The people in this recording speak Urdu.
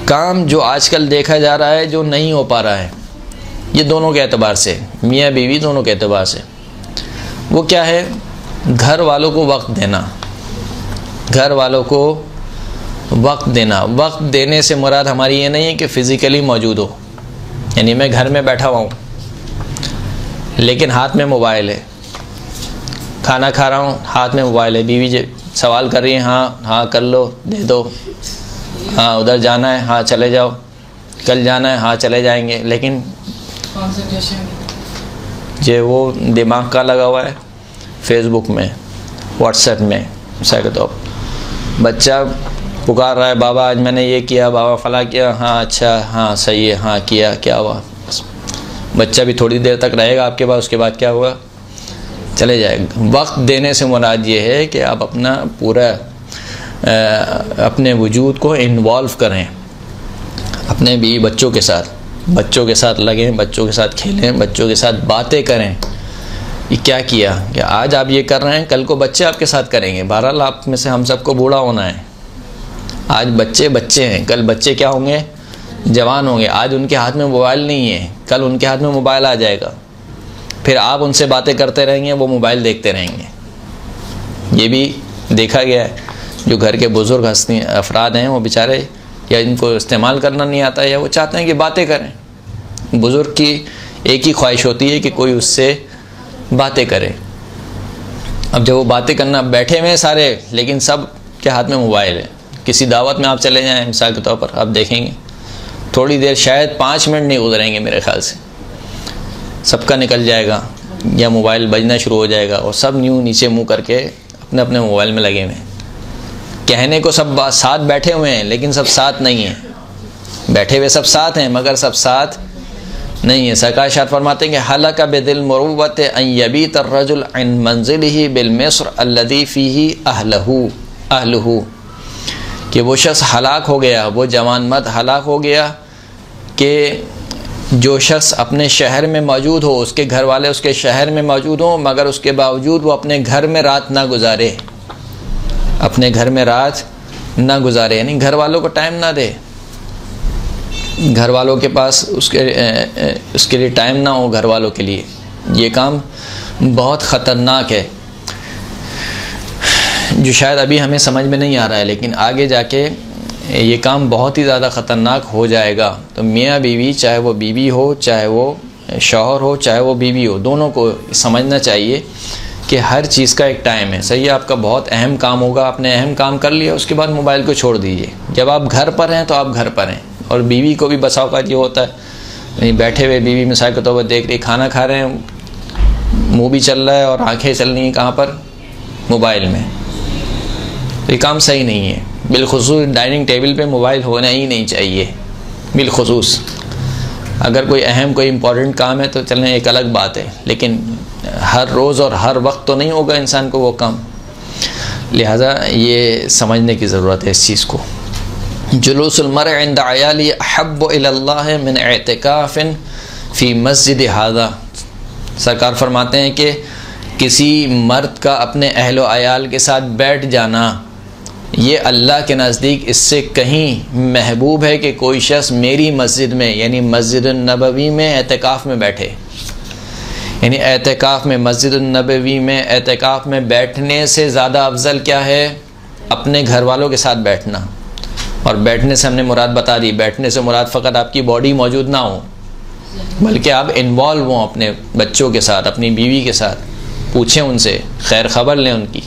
کام جو آج کل دیکھا جا رہا ہے جو نہیں ہو پا رہا ہے، یہ دونوں کے اعتبار سے، میاں بیوی دونوں کے اعتبار سے، وہ کیا ہے؟ گھر والوں کو وقت دینا، گھر والوں کو وقت دینا۔ وقت دینے سے مراد ہماری یہ نہیں ہے کہ فزیکلی موجود ہو، یعنی میں گھر میں بیٹھا ہوا ہوں لیکن ہاتھ میں موبائل ہے، کھانا کھا رہا ہوں ہاتھ میں موبائل ہے، بیوی سوال کر رہی ہے، ہاں ہاں کر لو، دے دو، ہاں ادھر جانا ہے، ہاں چلے جاؤ، کل جانا ہے، ہاں چلے جائیں گے، لیکن جو وہ دماغ کا لگا ہوا ہے فیس بک میں، واٹس ایپ میں، تو بچہ پکار رہا ہے، بابا آج میں نے یہ کیا، بابا فلاں کیا، ہاں اچھا، ہاں صحیح ہے، ہاں کیا، کیا ہوا؟ بچہ بھی تھوڑی دیر تک رہے گا آپ کے پاس، اس کے بعد کیا ہوا؟ چلے جائے گا۔ وقت دینے سے مراد یہ ہے کہ آپ اپنا پورا اپنے وجود کو انوالو کریں اپنے بیوی بچوں کے ساتھ، بچوں کے ساتھ لگیں، بچوں کے ساتھ کھیلیں، بچوں کے ساتھ باتیں کریں، یہ کیا کیا کہ آج آپ یہ کر رہے ہیں، کل کو بچے آپ کے ساتھ کریں گے۔ بہرحال آپ میں سے ہم سب کو بوڑھا ہونا ہے، آج بچے بچے ہیں، کل بچے کیا ہوں گے؟ جوان ہوں گے۔ آج ان کے ہاتھ میں موبائل نہیں ہے، کل ان کے ہاتھ میں موبائل آ جائے گا، پھر آپ ان سے باتیں کرتے رہیں گے، وہ موبائل دیکھتے رہیں گے۔ یہ بھی دیکھا گیا ہے، جو گھر کے بزرگ افراد ہیں وہ بیچارے یا ان کو استعمال کرنا نہیں آتا ہے یا وہ چاہتے ہیں کہ باتیں کریں۔ بزرگ کی ایک ہی خواہش ہوتی ہے کہ کوئی اس سے باتیں کرے۔ اب جب وہ باتیں کرنا بیٹھے ہوئے ہیں سارے، لیکن سب کے ہاتھ میں موبائل ہے۔ کسی دعوت میں آپ چلے جائیں مثال کے طور پر، آپ دیکھیں گے تھوڑی دیر، شاید 5 منٹ نہیں گزریں گے میرے خیال سے، سب کا نکل جائے گا یا موبائل بجنا شروع ہو جائے گا اور سب نیچے منہ کر کے اپنے اپنے موبائل میں لگے ہوئے ہیں۔ کہنے کو سب ساتھ بیٹھے ہوئے ہیں لیکن سب ساتھ نہیں ہیں، بیٹھے ہوئے سب ساتھ ہیں مگر سب ساتھ نہیں ہیں۔ سرکار ارشاد فرماتے ہیں کہ حلق بذل مروت ان یبیت الرجل عن منزلہ بالمصر الذی فیہ اہلہ، کہ وہ شخص ہلاک ہو گیا، وہ جوان مرد ہلاک ہو گیا کہ جو شخص اپنے شہر میں موجود ہو، اس کے گھر والے اس کے شہر میں موجود ہوں مگر اس کے باوجود وہ اپنے گھر میں رات نہ گزارے، اپنے گھر میں رات نہ گزارے، یعنی گھر والوں کو ٹائم نہ دے، گھر والوں کے پاس اس کے لیے ٹائم نہ ہو گھر والوں کے لیے۔ یہ کام بہت خطرناک ہے، جو شاید ابھی ہمیں سمجھ میں نہیں آ رہا ہے لیکن آگے جا کے یہ کام بہت ہی زیادہ خطرناک ہو جائے گا۔ تو میاں بیوی، چاہے وہ بیوی ہو، چاہے وہ شوہر ہو، چاہے وہ بیوی ہو، دونوں کو سمجھنا چاہیے کہ ہر چیز کا ایک ٹائم ہے۔ صحیح ہے، آپ کا بہت اہم کام ہوگا، آپ نے اہم کام کر لیا، اس کے بعد موبائل کو چھوڑ دیجیے۔ جب آپ گھر پر ہیں تو آپ گھر پر ہیں، اور بیوی کو بھی بسا اوقات یہ ہوتا ہے، بیٹھے ہوئے بیوی مثال کے طور پر دیکھ رہی، کھانا کھا رہے ہیں، منہ بھی چل رہا ہے اور آنکھیں چل رہی ہیں کہاں پر؟ موبائل میں۔ یہ کام صحیح نہیں ہے، بالخصوص ڈائننگ ٹیبل پہ موبائل ہونا ہی نہیں چاہیے، بالخصوص اگر کوئی اہم کوئی امپورٹنٹ کام ہے تو چلیں ایک الگ بات ہے، لیکن ہر روز اور ہر وقت تو نہیں ہوگا انسان کو وہ کام، لہذا یہ سمجھنے کی ضرورت ہے اس چیز کو۔ جلوس المرء عند عیالی احب الی اللہ من اعتکاف فی مسجد ھذا، سرکار فرماتے ہیں کہ کسی مرد کا اپنے اہل و عیال کے ساتھ بیٹھ جانا یہ اللہ کے نزدیک اس سے کہیں محبوب ہے کہ کوئی شخص میری مسجد میں یعنی مسجد النبوی میں اعتکاف میں بیٹھے، یعنی اعتکاف میں مسجد النبوی میں اعتکاف میں بیٹھنے سے زیادہ افضل کیا ہے؟ اپنے گھر والوں کے ساتھ بیٹھنا۔ اور بیٹھنے سے ہم نے مراد بتا دی، بیٹھنے سے مراد فقط آپ کی باڈی موجود نہ ہو بلکہ آپ انوالو ہوں اپنے بچوں کے ساتھ، اپنی بیوی کے ساتھ، پوچھیں ان سے، خیر خبر لیں ان کی۔